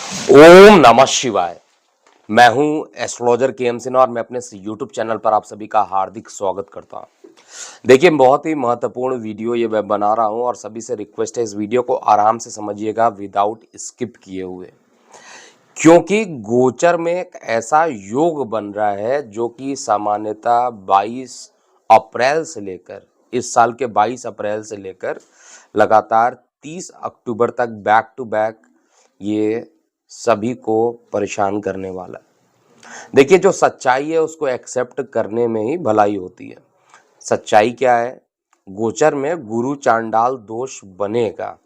ओम नमः शिवाय। मैं हूं एस्ट्रोलॉजर के एम सिन्हा और मैं अपने यूट्यूब चैनल पर आप सभी का हार्दिक स्वागत करता हूं। देखिए, बहुत ही महत्वपूर्ण वीडियो ये मैं बना रहा हूं और सभी से रिक्वेस्ट है इस वीडियो को आराम से समझिएगा विदाउट स्किप किए हुए, क्योंकि गोचर में एक ऐसा योग बन रहा है जो कि सामान्यतः 22 अप्रैल से लेकर इस साल के 22 अप्रैल से लेकर लगातार 30 अक्टूबर तक बैक टू बैक ये सभी को परेशान करने वाला है। देखिए, जो सच्चाई है उसको एक्सेप्ट करने में ही भलाई होती है। सच्चाई क्या है? गोचर में गुरु चांडाल दोष बनेगा।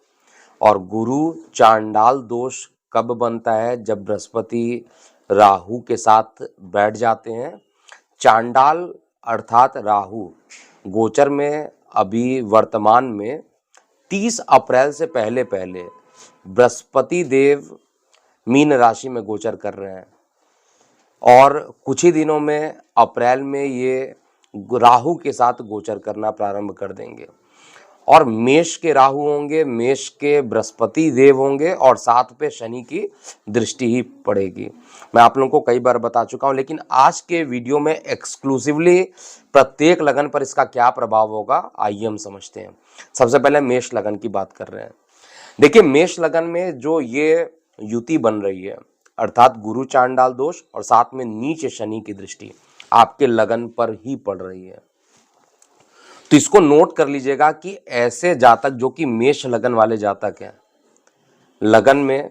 और गुरु चांडाल दोष कब बनता है? जब बृहस्पति राहु के साथ बैठ जाते हैं। चांडाल अर्थात राहु गोचर में अभी वर्तमान में 30 अप्रैल से पहले पहले बृहस्पति देव मीन राशि में गोचर कर रहे हैं और कुछ ही दिनों में अप्रैल में ये राहु के साथ गोचर करना प्रारंभ कर देंगे। और मेष के राहु होंगे, मेष के बृहस्पति देव होंगे और साथ पे शनि की दृष्टि ही पड़ेगी। मैं आप लोगों को कई बार बता चुका हूं, लेकिन आज के वीडियो में एक्सक्लूसिवली प्रत्येक लगन पर इसका क्या प्रभाव होगा आइए हम समझते हैं। सबसे पहले मेष लगन की बात कर रहे हैं। देखिए, मेष लगन में जो ये युति बन रही है अर्थात गुरु चांडाल दोष और साथ में नीच शनि की दृष्टि आपके लगन पर ही पड़ रही है। तो इसको नोट कर लीजिएगा कि ऐसे जातक जो कि मेष लगन वाले जातक हैं, लगन में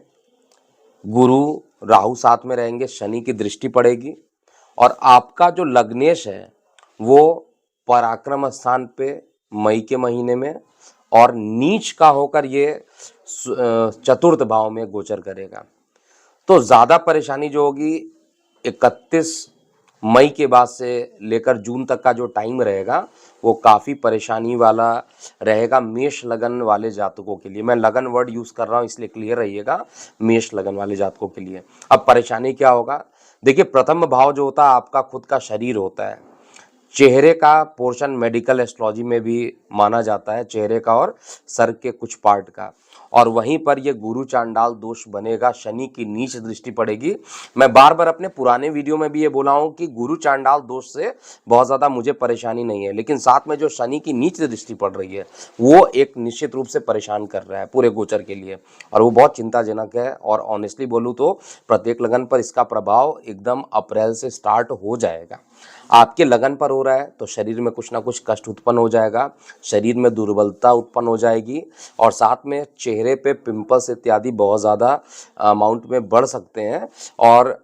गुरु राहु साथ में रहेंगे, शनि की दृष्टि पड़ेगी और आपका जो लग्नेश है वो पराक्रम स्थान पे मई के महीने में और नीच का होकर ये चतुर्थ भाव में गोचर करेगा। तो ज़्यादा परेशानी जो होगी 31 मई के बाद से लेकर जून तक का जो टाइम रहेगा वो काफ़ी परेशानी वाला रहेगा मेष लगन वाले जातकों के लिए। मैं लगन वर्ड यूज़ कर रहा हूँ इसलिए क्लियर रहिएगा, मेष लगन वाले जातकों के लिए। अब परेशानी क्या होगा? देखिए, प्रथम भाव जो होता है आपका खुद का शरीर होता है। चेहरे का पोर्शन मेडिकल एस्ट्रोलॉजी में भी माना जाता है, चेहरे का और सर के कुछ पार्ट का। और वहीं पर ये गुरु चांडाल दोष बनेगा, शनि की नीच दृष्टि पड़ेगी। मैं बार बार अपने पुराने वीडियो में भी ये बोला हूं कि गुरु चांडाल दोष से बहुत ज़्यादा मुझे परेशानी नहीं है, लेकिन साथ में जो शनि की नीच दृष्टि पड़ रही है वो एक निश्चित रूप से परेशान कर रहा है पूरे गोचर के लिए और वो बहुत चिंताजनक है। और ऑनेस्टली बोलूँ तो प्रत्येक लगन पर इसका प्रभाव एकदम अप्रैल से स्टार्ट हो जाएगा। आपके लगन पर हो रहा है तो शरीर में कुछ ना कुछ कष्ट उत्पन्न हो जाएगा, शरीर में दुर्बलता उत्पन्न हो जाएगी और साथ में चेहरे पे पिंपल्स इत्यादि बहुत ज़्यादा अमाउंट में बढ़ सकते हैं और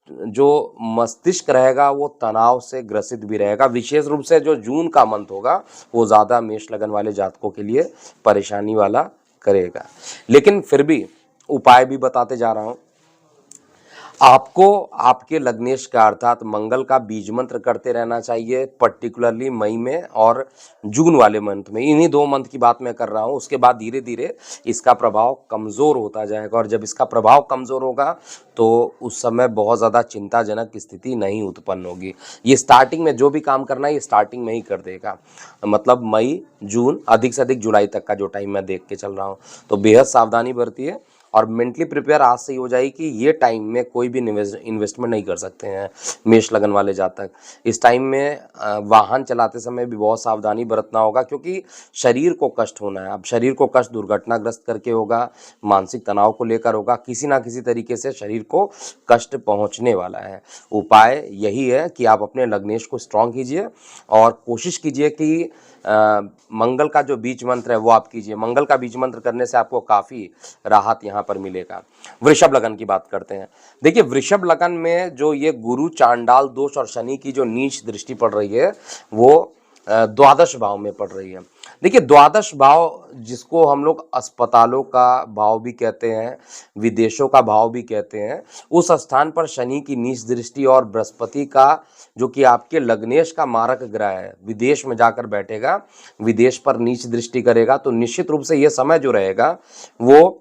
जो मस्तिष्क रहेगा वो तनाव से ग्रसित भी रहेगा। विशेष रूप से जो जून का मंथ होगा वो ज़्यादा मेष लगन वाले जातकों के लिए परेशानी वाला करेगा। लेकिन फिर भी उपाय भी बताते जा रहा हूँ। आपको आपके लग्नेश का अर्थात मंगल का बीज मंत्र करते रहना चाहिए, पर्टिकुलरली मई में और जून वाले मंथ में। इन्हीं 2 मंथ की बात मैं कर रहा हूँ। उसके बाद धीरे धीरे इसका प्रभाव कमज़ोर होता जाएगा और जब इसका प्रभाव कमज़ोर होगा तो उस समय बहुत ज़्यादा चिंताजनक स्थिति नहीं उत्पन्न होगी। ये स्टार्टिंग में जो भी काम करना है ये स्टार्टिंग में ही कर देगा, मतलब मई, जून, अधिक से अधिक जुलाई तक का जो टाइम मैं देख के चल रहा हूँ। तो बेहद सावधानी बरतिए और मेंटली प्रिपेयर आज से ही हो जाए कि ये टाइम में कोई भी इन्वेस्टमेंट नहीं कर सकते हैं मेष लगन वाले जातक। इस टाइम में वाहन चलाते समय भी बहुत सावधानी बरतना होगा क्योंकि शरीर को कष्ट होना है। अब शरीर को कष्ट दुर्घटनाग्रस्त करके होगा, मानसिक तनाव को लेकर होगा, किसी ना किसी तरीके से शरीर को कष्ट पहुंचने वाला है। उपाय यही है कि आप अपने लग्नेश को स्ट्रांग कीजिए और कोशिश कीजिए कि मंगल का जो बीज मंत्र है वो आप कीजिए। मंगल का बीज मंत्र करने से आपको काफ़ी राहत यहाँ पर मिलेगा। वृषभ लगन की बात करते हैं। देखिए, वृषभ लगन में जो ये गुरु चांडाल दोष और शनि की जो नीच दृष्टि पड़ रही है वो द्वादश भाव में पड़ रही है। देखिए, द्वादश भाव जिसको हम लोग अस्पतालों का भाव भी कहते हैं, विदेशों का भाव भी कहते हैं, उस स्थान पर शनि की नीच दृष्टि और बृहस्पति का जो कि आपके लग्नेश का मारक ग्रह है विदेश में जाकर बैठेगा, विदेश पर नीच दृष्टि करेगा, तो निश्चित रूप से ये समय जो रहेगा वो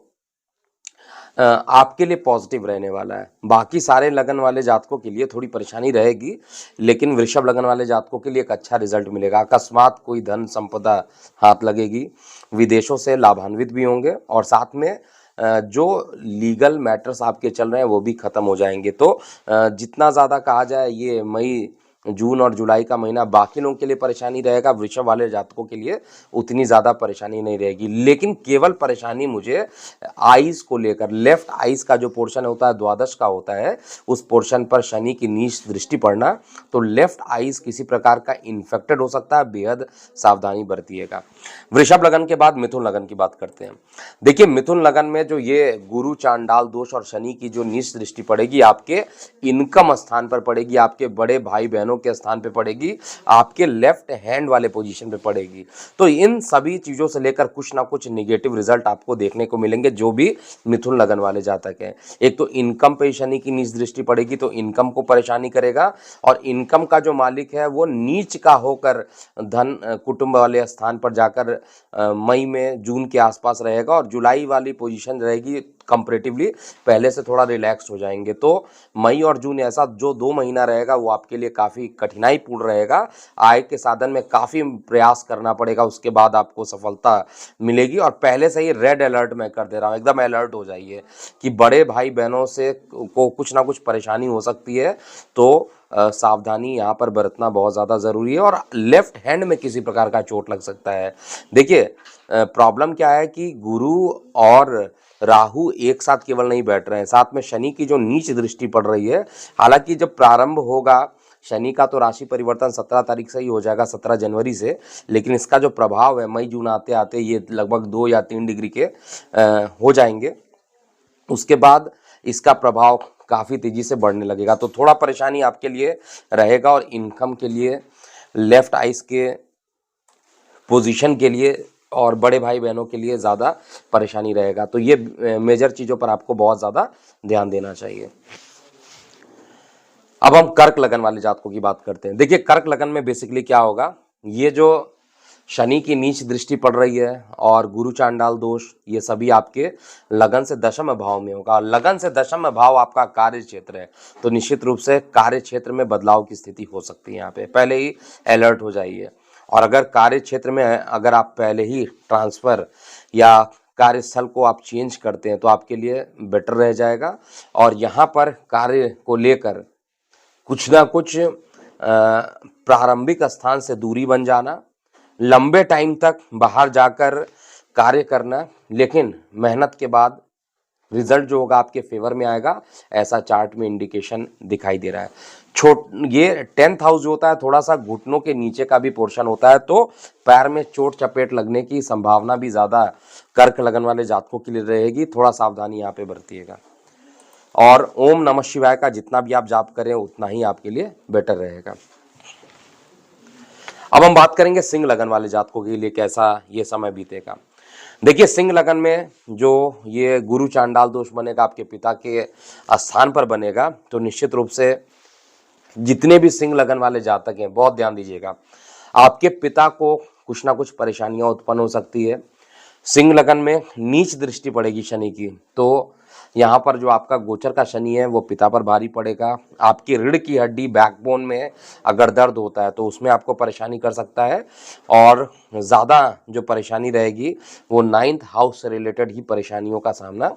आपके लिए पॉजिटिव रहने वाला है। बाकी सारे लगन वाले जातकों के लिए थोड़ी परेशानी रहेगी, लेकिन वृषभ लगन वाले जातकों के लिए एक अच्छा रिजल्ट मिलेगा। अकस्मात कोई धन संपदा हाथ लगेगी, विदेशों से लाभान्वित भी होंगे और साथ में जो लीगल मैटर्स आपके चल रहे हैं वो भी खत्म हो जाएंगे। तो जितना ज़्यादा कहा जाए ये मई, जून और जुलाई का महीना बाकी लोगों के लिए परेशानी रहेगा, वृषभ वाले जातकों के लिए उतनी ज़्यादा परेशानी नहीं रहेगी। लेकिन केवल परेशानी मुझे आइज़ को लेकर, लेफ्ट आइज़ का जो पोर्शन होता है द्वादश का होता है, उस पोर्शन पर शनि की नीच दृष्टि पड़ना, तो लेफ्ट आइज़ किसी प्रकार का इन्फेक्टेड हो सकता है, बेहद सावधानी बरतिएगा। वृषभ लगन के बाद मिथुन लगन की बात करते हैं। देखिए मिथुन लगन में जो ये गुरु चांडाल दोष और शनि की जो नीच दृष्टि पड़ेगी, आपके इनकम स्थान पर पड़ेगी, आपके बड़े भाई बहनों के स्थान पे पड़ेगी, आपके लेफ्ट हैंड वाले पोजीशन पे पड़ेगी। तो इन सभी चीज़ों से लेकर कुछ ना कुछ निगेटिव रिजल्ट आपको देखने को मिलेंगे जो भी मिथुन लगन वाले जातक हैं। एक तो इनकम पे शनि की नीच दृष्टि पड़ेगी तो इनकम को परेशानी करेगा, और इनकम का जो मालिक है वो नीच का होकर धन कुटुंब वाले स्थान पर जाकर मई में जून के आसपास रहेगा, और जुलाई वाली पोजीशन रहेगी कंपैरेटिवली पहले से थोड़ा रिलैक्स हो जाएंगे। तो मई और जून ऐसा जो 2 महीना रहेगा वो आपके लिए काफ़ी कठिनाईपूर्ण रहेगा। आय के साधन में काफ़ी प्रयास करना पड़ेगा, उसके बाद आपको सफलता मिलेगी। और पहले से ही रेड अलर्ट मैं कर दे रहा हूँ, एकदम अलर्ट हो जाइए कि बड़े भाई बहनों से को कुछ ना कुछ परेशानी हो सकती है। तो सावधानी यहाँ पर बरतना बहुत ज़्यादा ज़रूरी है, और लेफ्ट हैंड में किसी प्रकार का चोट लग सकता है। देखिए प्रॉब्लम क्या है कि गुरु और राहु एक साथ केवल नहीं बैठ रहे हैं, साथ में शनि की जो नीच दृष्टि पड़ रही है। हालांकि जब प्रारंभ होगा शनि का तो राशि परिवर्तन 17 तारीख से ही हो जाएगा, 17 जनवरी से, लेकिन इसका जो प्रभाव है मई जून आते आते ये लगभग 2 या 3 डिग्री के हो जाएंगे। उसके बाद इसका प्रभाव काफ़ी तेज़ी से बढ़ने लगेगा, तो थोड़ा परेशानी आपके लिए रहेगा। और इनकम के लिए, लेफ्ट आइज के पोजीशन के लिए और बड़े भाई बहनों के लिए ज़्यादा परेशानी रहेगा। तो ये मेजर चीज़ों पर आपको बहुत ज़्यादा ध्यान देना चाहिए। अब हम कर्क लगन वाले जातकों की बात करते हैं। देखिए कर्क लगन में बेसिकली क्या होगा, ये जो शनि की नीच दृष्टि पड़ रही है और गुरु चांडाल दोष, ये सभी आपके लगन से दशम भाव में होगा। लगन से दशम भाव आपका कार्य क्षेत्र है, तो निश्चित रूप से कार्य क्षेत्र में बदलाव की स्थिति हो सकती है। यहाँ पे पहले ही अलर्ट हो जाइए। और अगर कार्य क्षेत्र में अगर आप पहले ही ट्रांसफ़र या कार्यस्थल को आप चेंज करते हैं तो आपके लिए बेटर रह जाएगा। और यहाँ पर कार्य को लेकर कुछ ना कुछ प्रारंभिक स्थान से दूरी बन जाना, लंबे टाइम तक बाहर जाकर कार्य करना, लेकिन मेहनत के बाद रिजल्ट जो होगा आपके फेवर में आएगा, ऐसा चार्ट में इंडिकेशन दिखाई दे रहा है। ये 10th हाउस जो होता है थोड़ा सा घुटनों के नीचे का भी पोर्शन होता है, तो पैर में चोट चपेट लगने की संभावना भी ज़्यादा कर्क लगन वाले जातकों के लिए रहेगी। थोड़ा सावधानी यहाँ पे बरतिएगा। और ओम नमः शिवाय का जितना भी आप जाप करें उतना ही आपके लिए बेटर रहेगा। अब हम बात करेंगे सिंह लगन वाले जातकों के लिए कैसा ये समय बीतेगा। देखिए सिंह लगन में जो ये गुरु चांडाल दोष बनेगा, आपके पिता के स्थान पर बनेगा, तो निश्चित रूप से जितने भी सिंह लगन वाले जातक हैं बहुत ध्यान दीजिएगा, आपके पिता को कुछ ना कुछ परेशानियां उत्पन्न हो सकती है। सिंह लगन में नीच दृष्टि पड़ेगी शनि की, तो यहाँ पर जो आपका गोचर का शनि है वो पिता पर भारी पड़ेगा। आपकी रीढ़ की हड्डी बैकबोन में अगर दर्द होता है तो उसमें आपको परेशानी कर सकता है। और ज़्यादा जो परेशानी रहेगी वो 9th हाउस से रिलेटेड ही परेशानियों का सामना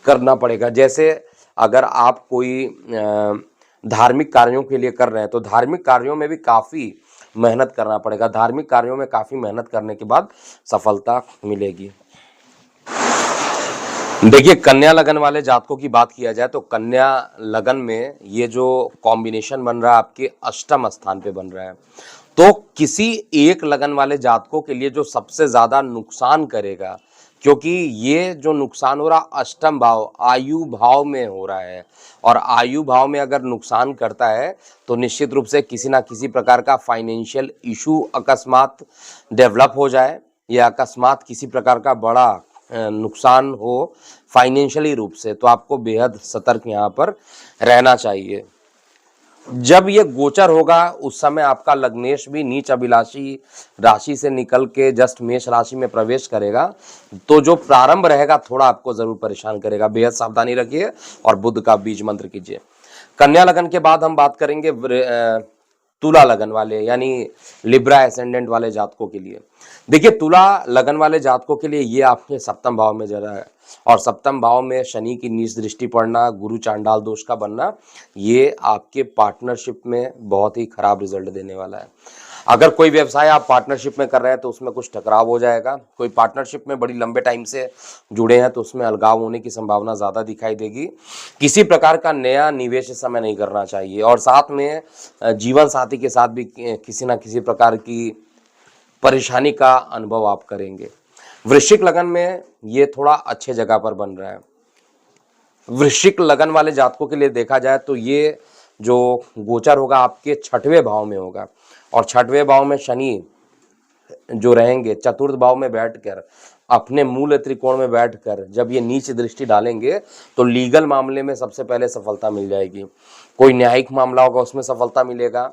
करना पड़ेगा। जैसे अगर आप कोई धार्मिक कार्यों के लिए कर रहे हैं तो धार्मिक कार्यों में भी काफ़ी मेहनत करना पड़ेगा। धार्मिक कार्यों में काफ़ी मेहनत करने के बाद सफलता मिलेगी। देखिए कन्या लगन वाले जातकों की बात किया जाए तो कन्या लगन में ये जो कॉम्बिनेशन बन रहा है आपके अष्टम स्थान पे बन रहा है, तो किसी एक लगन वाले जातकों के लिए जो सबसे ज़्यादा नुकसान करेगा, क्योंकि ये जो नुकसान हो रहा अष्टम भाव आयु भाव में हो रहा है, और आयु भाव में अगर नुकसान करता है तो निश्चित रूप से किसी ना किसी प्रकार का फाइनेंशियल इशू अकस्मात डेवलप हो जाए, या अकस्मात किसी प्रकार का बड़ा नुकसान हो फाइनेंशियली रूप से, तो आपको बेहद सतर्क यहाँ पर रहना चाहिए। जब ये गोचर होगा उस समय आपका लग्नेश भी नीच अभिलाषी राशि से निकल के जस्ट मेष राशि में प्रवेश करेगा, तो जो प्रारंभ रहेगा थोड़ा आपको जरूर परेशान करेगा। बेहद सावधानी रखिए और बुध का बीज मंत्र कीजिए। कन्या लगन के बाद हम बात करेंगे तुला लगन वाले यानी लिब्रा एसेंडेंट वाले जातकों के लिए। देखिए तुला लगन वाले जातकों के लिए ये आपके सप्तम भाव में जरा है, और सप्तम भाव में शनि की नीच दृष्टि पड़ना, गुरु चांडाल दोष का बनना, ये आपके पार्टनरशिप में बहुत ही खराब रिजल्ट देने वाला है। अगर कोई व्यवसाय आप पार्टनरशिप में कर रहे हैं तो उसमें कुछ टकराव हो जाएगा। कोई पार्टनरशिप में बड़ी लंबे टाइम से जुड़े हैं तो उसमें अलगाव होने की संभावना ज़्यादा दिखाई देगी। किसी प्रकार का नया निवेश इस समय नहीं करना चाहिए, और साथ में जीवन साथी के साथ भी किसी ना किसी प्रकार की परेशानी का अनुभव आप करेंगे। वृश्चिक लगन में ये थोड़ा अच्छे जगह पर बन रहा है। वृश्चिक लगन वाले जातकों के लिए देखा जाए तो ये जो गोचर होगा आपके छठवें भाव में होगा, और छठवें भाव में शनि जो रहेंगे चतुर्थ भाव में बैठकर, अपने मूल त्रिकोण में बैठकर जब ये नीच दृष्टि डालेंगे तो लीगल मामले में सबसे पहले सफलता मिल जाएगी। कोई न्यायिक मामला होगा उसमें सफलता मिलेगा।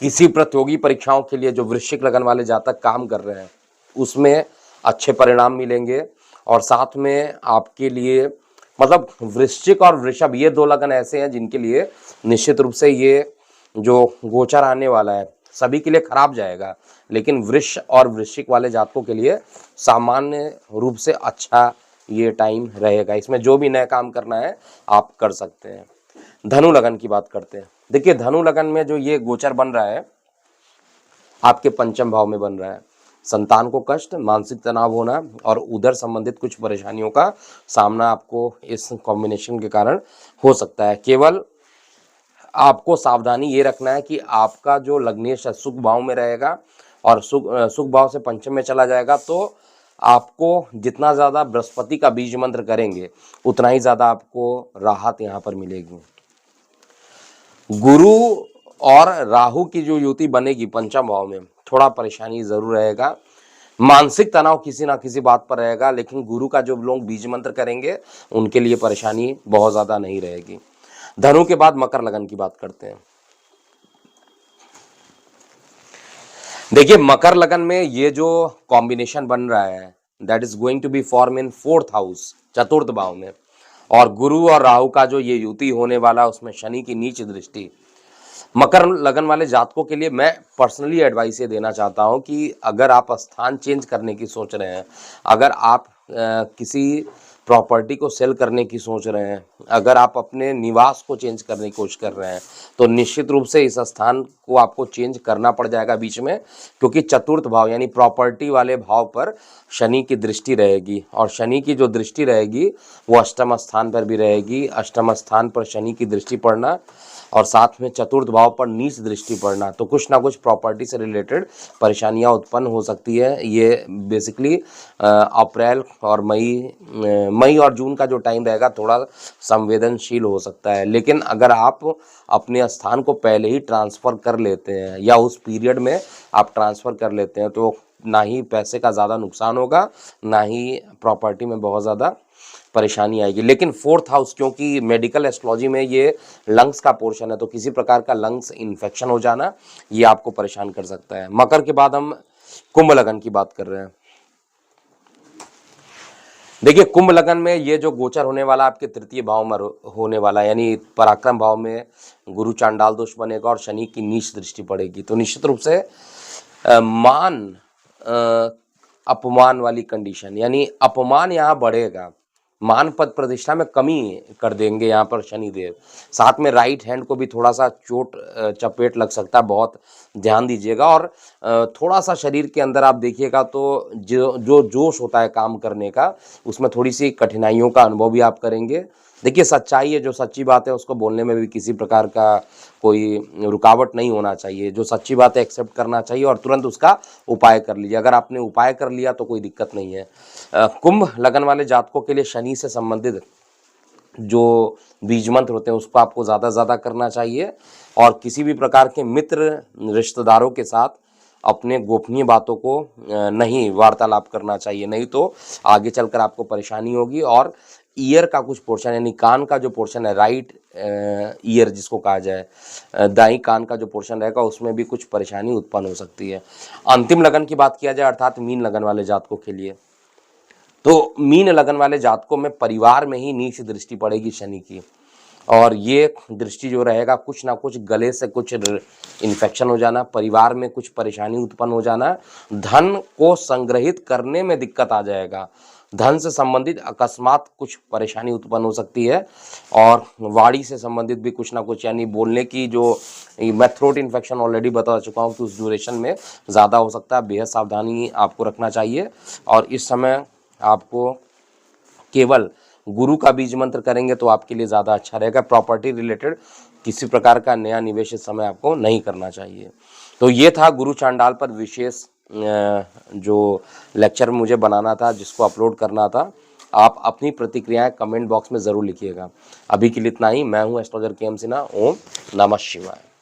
किसी प्रतियोगी परीक्षाओं के लिए जो वृश्चिक लगन वाले जातक काम कर रहे हैं उसमें अच्छे परिणाम मिलेंगे। और साथ में आपके लिए मतलब वृश्चिक और वृषभ ये दो लगन ऐसे हैं जिनके लिए निश्चित रूप से ये जो गोचर आने वाला है सभी के लिए खराब जाएगा, लेकिन वृष और वृश्चिक वाले जातकों के लिए सामान्य रूप से अच्छा ये टाइम रहेगा। इसमें जो भी नया काम करना है आप कर सकते हैं। धनु लगन की बात करते हैं। देखिए धनु लगन में जो ये गोचर बन रहा है आपके पंचम भाव में बन रहा है। संतान को कष्ट, मानसिक तनाव होना और उदर संबंधित कुछ परेशानियों का सामना आपको इस कॉम्बिनेशन के कारण हो सकता है। केवल आपको सावधानी ये रखना है कि आपका जो लग्नेश है सुख भाव में रहेगा, और सुख भाव से पंचम में चला जाएगा तो आपको जितना ज़्यादा बृहस्पति का बीज मंत्र करेंगे उतना ही ज़्यादा आपको राहत यहाँ पर मिलेगी। गुरु और राहु की जो युति बनेगी पंचम भाव में, थोड़ा परेशानी जरूर रहेगा। मानसिक तनाव किसी ना किसी बात पर रहेगा, लेकिन गुरु का जो लोग बीज मंत्र करेंगे उनके लिए परेशानी बहुत ज़्यादा नहीं रहेगी। धनु के बाद मकर लगन की बात करते हैं। देखिए मकर लगन में ये जो कॉम्बिनेशन बन रहा है that is going to be form in fourth house, चतुर्थ भाव में, और गुरु और राहु का जो ये युति होने वाला उसमें शनि की नीच दृष्टि। मकर लगन वाले जातकों के लिए मैं पर्सनली एडवाइस ये देना चाहता हूं कि अगर आप स्थान चेंज करने की सोच रहे हैं, अगर आप किसी प्रॉपर्टी को सेल करने की सोच रहे हैं, अगर आप अपने निवास को चेंज करने की कोशिश कर रहे हैं तो निश्चित रूप से इस स्थान को आपको चेंज करना पड़ जाएगा बीच में, क्योंकि चतुर्थ भाव यानी प्रॉपर्टी वाले भाव पर शनि की दृष्टि रहेगी, और शनि की जो दृष्टि रहेगी वो अष्टम स्थान पर भी रहेगी। अष्टम स्थान पर शनि की दृष्टि पड़ना और साथ में चतुर्थ भाव पर नीच दृष्टि पड़ना, तो कुछ ना कुछ प्रॉपर्टी से रिलेटेड परेशानियां उत्पन्न हो सकती है। ये बेसिकली अप्रैल और मई और जून का जो टाइम रहेगा थोड़ा संवेदनशील हो सकता है, लेकिन अगर आप अपने स्थान को पहले ही ट्रांसफ़र कर लेते हैं या उस पीरियड में आप ट्रांसफ़र कर लेते हैं तो ना ही पैसे का ज़्यादा नुकसान होगा, ना ही प्रॉपर्टी में बहुत ज़्यादा परेशानी आएगी। लेकिन फोर्थ हाउस क्योंकि मेडिकल एस्ट्रोलॉजी में ये लंग्स का पोर्शन है, तो किसी प्रकार का लंग्स इन्फेक्शन हो जाना ये आपको परेशान कर सकता है। मकर के बाद हम कुंभ लगन की बात कर रहे हैं। देखिए कुंभ लगन में ये जो गोचर होने वाला आपके तृतीय भाव में होने वाला है, यानी पराक्रम भाव में गुरु चांडाल दोष बनेगा और शनि की नीच दृष्टि पड़ेगी, तो निश्चित रूप से मान अपमान वाली कंडीशन, यानी अपमान यहाँ बढ़ेगा, मान पद प्रतिष्ठा में कमी कर देंगे यहाँ पर शनिदेव। साथ में राइट हैंड को भी थोड़ा सा चोट चपेट लग सकता है, बहुत ध्यान दीजिएगा। और थोड़ा सा शरीर के अंदर आप देखिएगा तो जो जोश होता है काम करने का उसमें थोड़ी सी कठिनाइयों का अनुभव भी आप करेंगे। देखिए सच्चाई है, जो सच्ची बात है उसको बोलने में भी किसी प्रकार का कोई रुकावट नहीं होना चाहिए। जो सच्ची बात है एक्सेप्ट करना चाहिए और तुरंत उसका उपाय कर लीजिए। अगर आपने उपाय कर लिया तो कोई दिक्कत नहीं है। कुंभ लगन वाले जातकों के लिए शनि से संबंधित जो बीज मंत्र होते हैं उसको आपको ज़्यादा से ज़्यादा करना चाहिए, और किसी भी प्रकार के मित्र रिश्तेदारों के साथ अपने गोपनीय बातों को नहीं वार्तालाप करना चाहिए, नहीं तो आगे चलकर आपको परेशानी होगी। और ईयर का कुछ पोर्शन यानी कान का जो पोर्शन है, राइट ईयर जिसको कहा जाए, दाई कान का जो पोर्शन रहेगा उसमें भी कुछ परेशानी उत्पन्न हो सकती है। अंतिम लगन की बात किया जाए अर्थात मीन लगन वाले जातकों के लिए, तो मीन लगन वाले जातकों में परिवार में ही नीच दृष्टि पड़ेगी शनि की, और ये दृष्टि जो रहेगा, कुछ ना कुछ गले से कुछ इन्फेक्शन हो जाना, परिवार में कुछ परेशानी उत्पन्न हो जाना, धन को संग्रहित करने में दिक्कत आ जाएगा, धन से संबंधित अकस्मात कुछ परेशानी उत्पन्न हो सकती है, और वाणी से संबंधित भी कुछ ना कुछ, यानी बोलने की जो, मैं थ्रोट इन्फेक्शन ऑलरेडी बता चुका हूँ कि उस ड्यूरेशन में ज़्यादा हो सकता है, बेहद सावधानी आपको रखना चाहिए। और इस समय आपको केवल गुरु का बीज मंत्र करेंगे तो आपके लिए ज़्यादा अच्छा रहेगा। प्रॉपर्टी रिलेटेड किसी प्रकार का नया निवेश इस समय आपको नहीं करना चाहिए। तो ये था गुरु चांडाल पर विशेष जो लेक्चर मुझे बनाना था, जिसको अपलोड करना था। आप अपनी प्रतिक्रियाएं कमेंट बॉक्स में ज़रूर लिखिएगा। अभी के लिए इतना ही। मैं हूं एस्ट्रोलॉजर के एम सिन्हा। ओम नमः शिवाय।